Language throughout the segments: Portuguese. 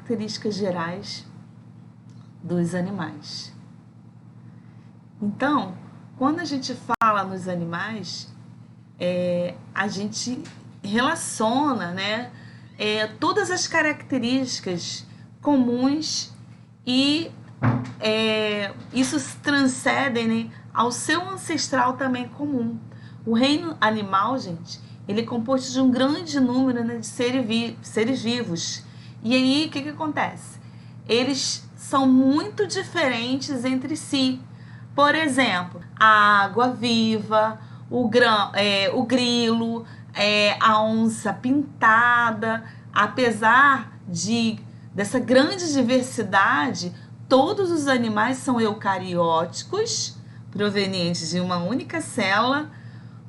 características gerais dos animais. Então, quando a gente fala nos animais, a gente relaciona, né, todas as características comuns e isso se transcende, né, ao seu ancestral também comum. O reino animal, gente, ele é composto de um grande número, né, de seres vivos. E aí, o que acontece? Eles são muito diferentes entre si. Por exemplo, a água-viva, o grilo, a onça pintada. Apesar dessa grande diversidade, todos os animais são eucarióticos, provenientes de uma única célula,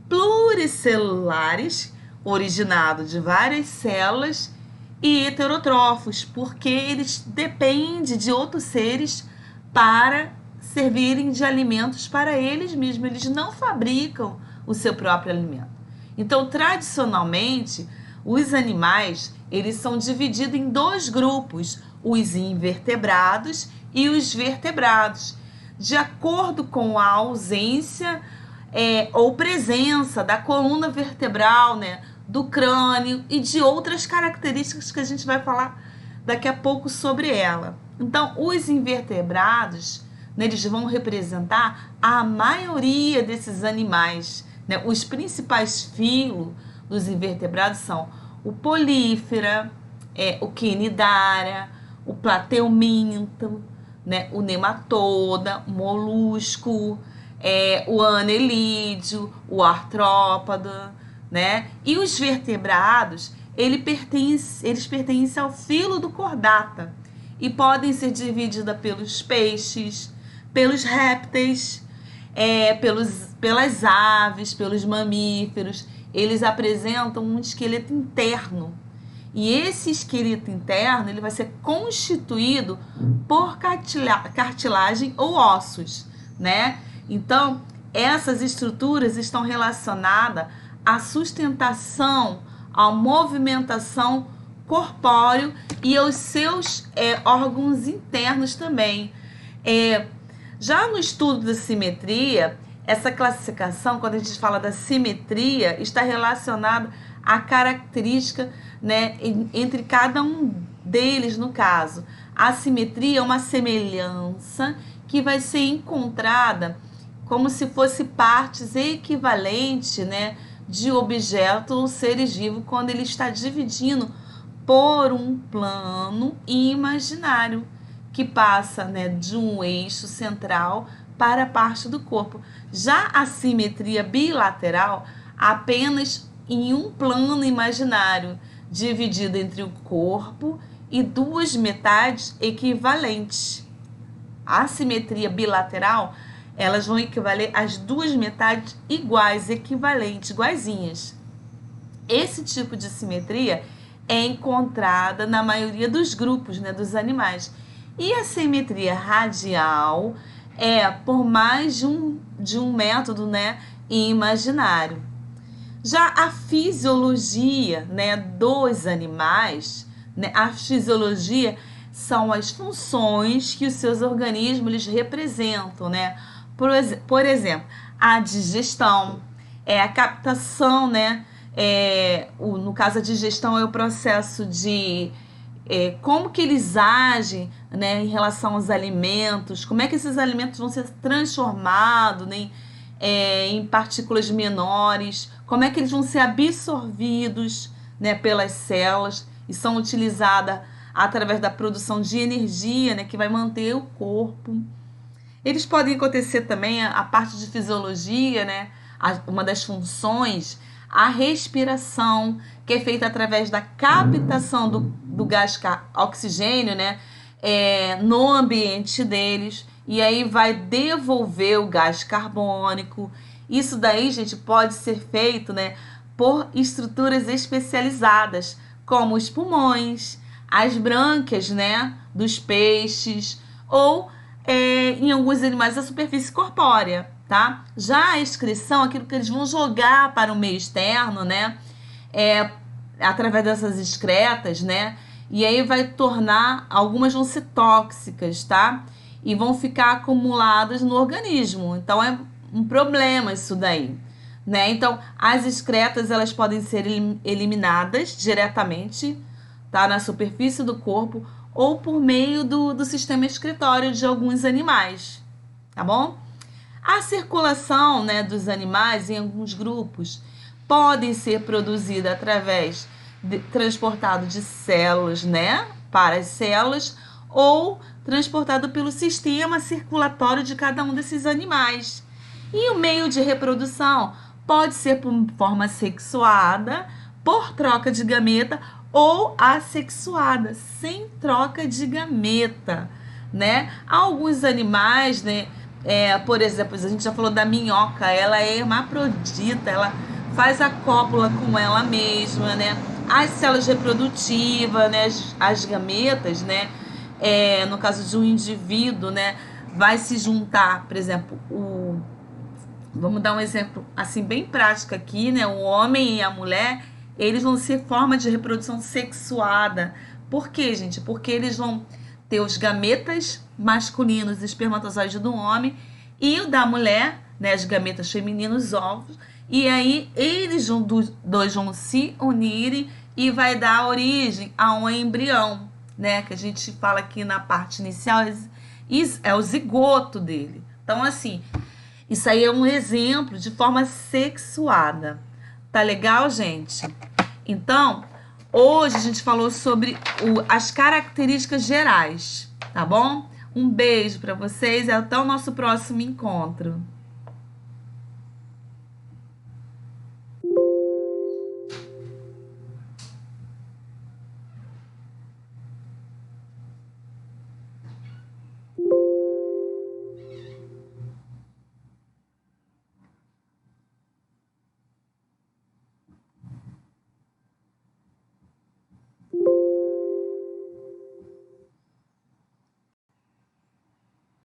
pluricelulares, originados de várias células, e heterotrófos, porque eles dependem de outros seres para servirem de alimentos para eles mesmos. Eles não fabricam o seu próprio alimento. Então, tradicionalmente, os animais, eles são divididos em dois grupos, os invertebrados e os vertebrados, de acordo com a ausência ou presença da coluna vertebral, né, do crânio e de outras características que a gente vai falar daqui a pouco sobre ela. Então, os invertebrados, né, eles vão representar a maioria desses animais, né? Os principais filos dos invertebrados são o Polífera, o Quinidária, o Plateuminto, né, o Nematoda, o Molusco, o Anelídeo, o Artrópoda, né? E os vertebrados, eles pertencem ao filo do Chordata e podem ser divididos pelos peixes, pelos répteis, pelas aves, pelos mamíferos. Eles apresentam um esqueleto interno. E esse esqueleto interno ele vai ser constituído por cartilagem ou ossos, né? Então, essas estruturas estão relacionadas à sustentação, à movimentação corpóreo e aos seus órgãos internos também. Já no estudo da simetria, essa classificação, quando a gente fala da simetria, está relacionada à característica, né, entre cada um deles, no caso. A simetria é uma semelhança que vai ser encontrada como se fosse partes equivalentes, né, de objeto ou seres vivos quando ele está dividindo por um plano imaginário que passa, né, de um eixo central para a parte do corpo. Já a simetria bilateral, apenas em um plano imaginário, dividido entre o corpo e duas metades equivalentes. A simetria bilateral, elas vão equivaler às duas metades iguais, equivalentes, iguaizinhas. Esse tipo de simetria é encontrada na maioria dos grupos, né, dos animais. E a simetria radial por mais de um método, né, imaginário. Já a fisiologia, né, dos animais, né, a fisiologia são as funções que os seus organismos eles representam, né? Por exemplo, a digestão, a captação, né? No caso, a digestão é o processo de como que eles agem, né, em relação aos alimentos, como é que esses alimentos vão ser transformados, né, em partículas menores, como é que eles vão ser absorvidos, né, pelas células e são utilizadas através da produção de energia, né, que vai manter o corpo. Eles podem acontecer também a parte de fisiologia, né, uma das funções, a respiração, que é feita através da captação do gás oxigênio, né, no ambiente deles, e aí vai devolver o gás carbônico. Isso daí, gente, pode ser feito, né, por estruturas especializadas, como os pulmões, as brânquias, né, dos peixes, ou em alguns animais a superfície corpórea, tá? Já a excreção, aquilo que eles vão jogar para o meio externo, né, através dessas excretas, né, E aí vai tornar, algumas vão ser tóxicas, tá? E vão ficar acumuladas no organismo. Então é um problema isso daí, né? Então as excretas elas podem ser eliminadas diretamente, tá? Na superfície do corpo ou por meio do sistema excretório de alguns animais, tá bom? A circulação, né, dos animais em alguns grupos podem ser produzida através transportado de células, né, para as células ou transportado pelo sistema circulatório de cada um desses animais. E o meio de reprodução pode ser por forma sexuada, por troca de gameta ou assexuada, sem troca de gameta, né? Alguns animais, né, por exemplo, a gente já falou da minhoca, ela é hermafrodita, ela faz a cópula com ela mesma, né? As células reprodutivas, né, as gametas, né, no caso de um indivíduo, né, vai se juntar, por exemplo, vamos dar um exemplo assim bem prático aqui, né, o homem e a mulher, eles vão ser forma de reprodução sexuada. Por quê, gente? Porque eles vão ter os gametas masculinos, espermatozoide do homem, e o da mulher, né, as gametas femininos, os óvulos, e aí eles dois vão se unirem e vai dar origem a um embrião, né, que a gente fala aqui na parte inicial, é o zigoto dele. Então, assim, isso aí é um exemplo de forma sexuada. Tá legal, gente? Então, hoje a gente falou sobre as características gerais, tá bom? Um beijo para vocês e até o nosso próximo encontro.